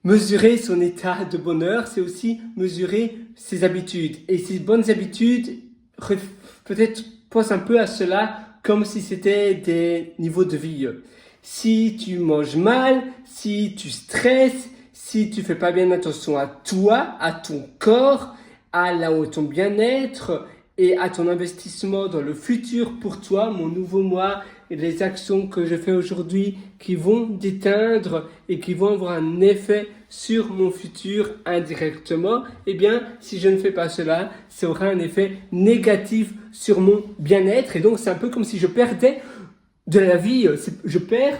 Mesurer son état de bonheur, c'est aussi mesurer ses habitudes. Et ces bonnes habitudes, peut-être pense un peu à cela comme si c'était des niveaux de vie. Si tu manges mal, si tu stresses, si tu fais pas bien attention à toi, à ton corps, à ton bien-être et à ton investissement dans le futur pour toi, mon nouveau moi, et les actions que je fais aujourd'hui qui vont déteindre et qui vont avoir un effet sur mon futur indirectement, eh bien, si je ne fais pas cela, ça aura un effet négatif sur mon bien-être. Et donc, c'est un peu comme si je perdais de la vie. Je perds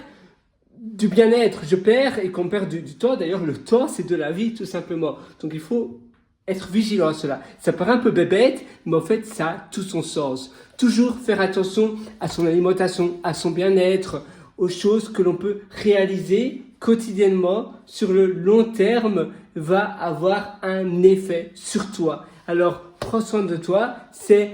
du bien-être, je perds et qu'on perd du temps. D'ailleurs, le temps, c'est de la vie, tout simplement. Donc, il faut être vigilant à cela. Ça paraît un peu bébête, mais en fait, ça a tout son sens. Toujours faire attention à son alimentation, à son bien-être, aux choses que l'on peut réaliser quotidiennement sur le long terme va avoir un effet sur toi. Alors, prends soin de toi, c'est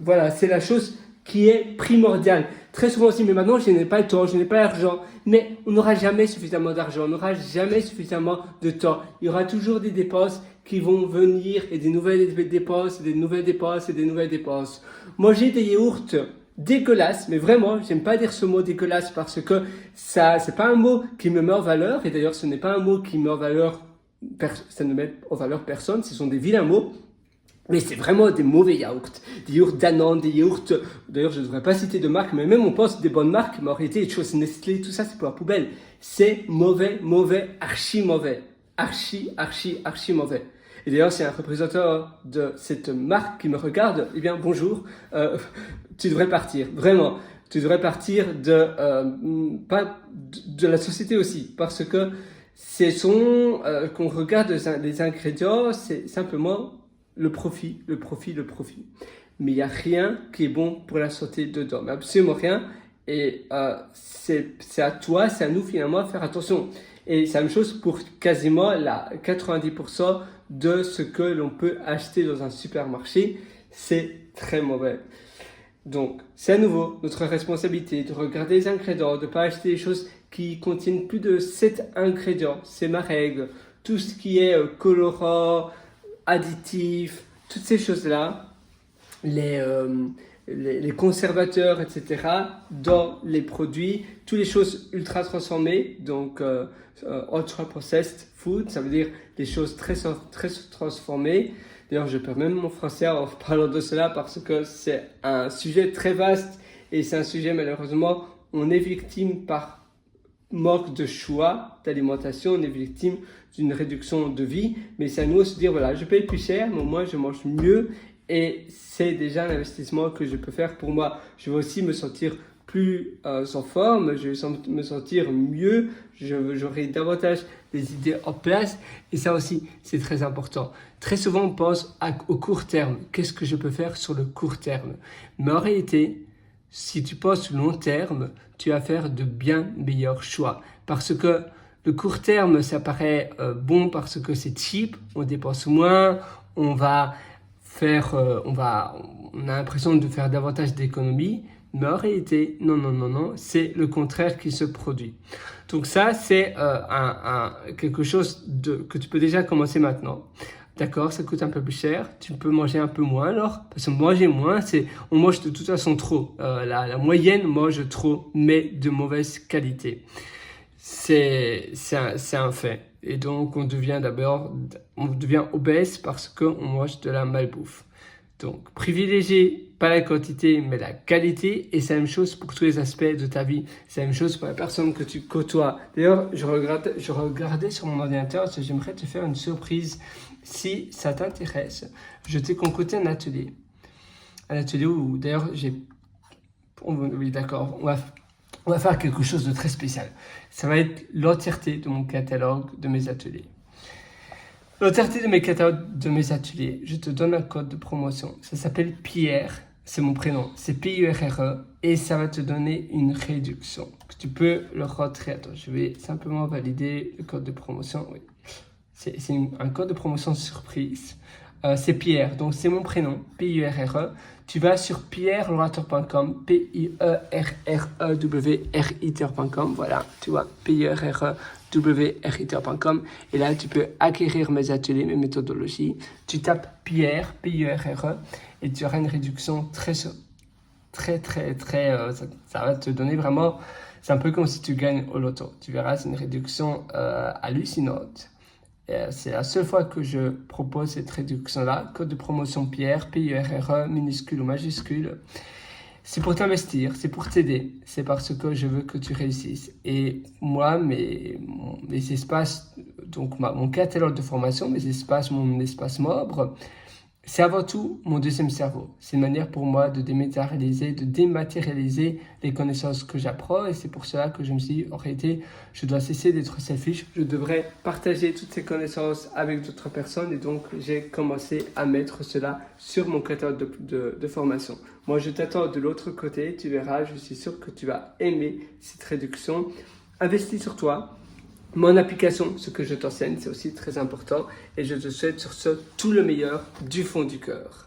la chose qui est primordiale. Très souvent aussi, mais maintenant je n'ai pas le temps, je n'ai pas l'argent, mais on n'aura jamais suffisamment d'argent, on n'aura jamais suffisamment de temps. Il y aura toujours des dépenses qui vont venir et des nouvelles dépenses, des nouvelles dépenses et des nouvelles dépenses. Manger des yaourts dégueulasse, mais vraiment, j'aime pas dire ce mot dégueulasse parce que ça, c'est pas un mot qui me met en valeur, et d'ailleurs ce n'est pas un mot qui met en valeur, ça ne met en valeur personne, ce sont des vilains mots, mais c'est vraiment des mauvais yaourts, des yaourts Danone, des yaourts, d'ailleurs je ne devrais pas citer de marque, mais même on pense des bonnes marques, mais en réalité les choses Nestlé, tout ça c'est pour la poubelle, c'est mauvais, archi mauvais, archi mauvais. Et d'ailleurs, c'est un représentant de cette marque qui me regarde, eh bien, bonjour, tu devrais partir, vraiment. Tu devrais partir de la société aussi, parce que qu'on regarde les ingrédients, c'est simplement le profit. Mais il n'y a rien qui est bon pour la santé dedans, mais absolument rien. Et c'est à toi, c'est à nous finalement de faire attention. Et c'est la même chose pour quasiment 90% de ce que l'on peut acheter dans un supermarché. C'est très mauvais. Donc, c'est à nouveau notre responsabilité de regarder les ingrédients, de ne pas acheter des choses qui contiennent plus de 7 ingrédients. C'est ma règle. Tout ce qui est colorant, additif, toutes ces choses-là, les conservateurs, etc., dans les produits, toutes les choses ultra transformées, donc ultra processed food, ça veut dire des choses très transformées. D'ailleurs, je perds même mon français en parlant de cela parce que c'est un sujet très vaste et c'est un sujet, malheureusement, on est victime par manque de choix d'alimentation, on est victime d'une réduction de vie, mais c'est à nous de se dire, voilà, je paye plus cher, mais au moins je mange mieux. Et c'est déjà un investissement que je peux faire pour moi. Je vais aussi me sentir plus en forme, je vais me sentir mieux, j'aurai davantage des idées en place. Et ça aussi, c'est très important. Très souvent, on pense au court terme. Qu'est-ce que je peux faire sur le court terme? Mais en réalité, si tu penses long terme, tu vas faire de bien meilleurs choix. Parce que le court terme, ça paraît bon parce que c'est cheap, on dépense moins, on a l'impression de faire davantage d'économies, mais en réalité, non, c'est le contraire qui se produit. Donc ça, c'est quelque chose que tu peux déjà commencer maintenant. D'accord, ça coûte un peu plus cher, tu peux manger un peu moins alors, parce que manger moins, on mange de toute façon trop. La moyenne mange trop, mais de mauvaise qualité. C'est un fait. Et donc, on devient obèse parce qu'on mange de la malbouffe. Donc, privilégiez pas la quantité, mais la qualité. Et c'est la même chose pour tous les aspects de ta vie. C'est la même chose pour la personne que tu côtoies. D'ailleurs, je regardais sur mon ordinateur, parce que j'aimerais te faire une surprise. Si ça t'intéresse, je t'ai concocté un atelier. Un atelier où, d'ailleurs, oui, d'accord, on va faire quelque chose de très spécial. Ça va être l'entièreté de mon catalogue de mes ateliers. L'entièreté de mes catalogues de mes ateliers, je te donne un code de promotion. Ça s'appelle Pierre, c'est mon prénom, c'est P-U-R-R-E, et ça va te donner une réduction. Tu peux le rentrer. Attends, je vais simplement valider le code de promotion. Oui. C'est un code de promotion surprise. c'est Pierre, donc c'est mon prénom, P-I-E-R-R-E. Tu vas sur pierrelorateur.com, P-I-E-R-R-E-W-R-I-T-E-R.com, voilà, tu vois, P-I-E-R-R-E-W-R-I-T-E-R.com. Et là, tu peux acquérir mes ateliers, mes méthodologies. Tu tapes Pierre, P-I-E-R-R-E, et tu auras une réduction ça va te donner vraiment, c'est un peu comme si tu gagnes au loto. Tu verras, c'est une réduction hallucinante. C'est la seule fois que je propose cette réduction-là. Code de promotion Pierre, P-I-R-R-E, minuscule ou majuscule. C'est pour t'investir, c'est pour t'aider. C'est parce que je veux que tu réussisses. Et moi, mes espaces, donc mon catalogue de formation, mes espaces, mon espace membre, c'est avant tout mon deuxième cerveau. C'est une manière pour moi de dématérialiser les connaissances que j'apprends. Et c'est pour cela que je me suis dit, en réalité, je dois cesser d'être selfish. Je devrais partager toutes ces connaissances avec d'autres personnes. Et donc, j'ai commencé à mettre cela sur mon catalogue de formation. Moi, je t'attends de l'autre côté. Tu verras, je suis sûr que tu vas aimer cette réduction. Investis sur toi. Mon application, ce que je t'enseigne, c'est aussi très important et je te souhaite sur ce tout le meilleur du fond du cœur.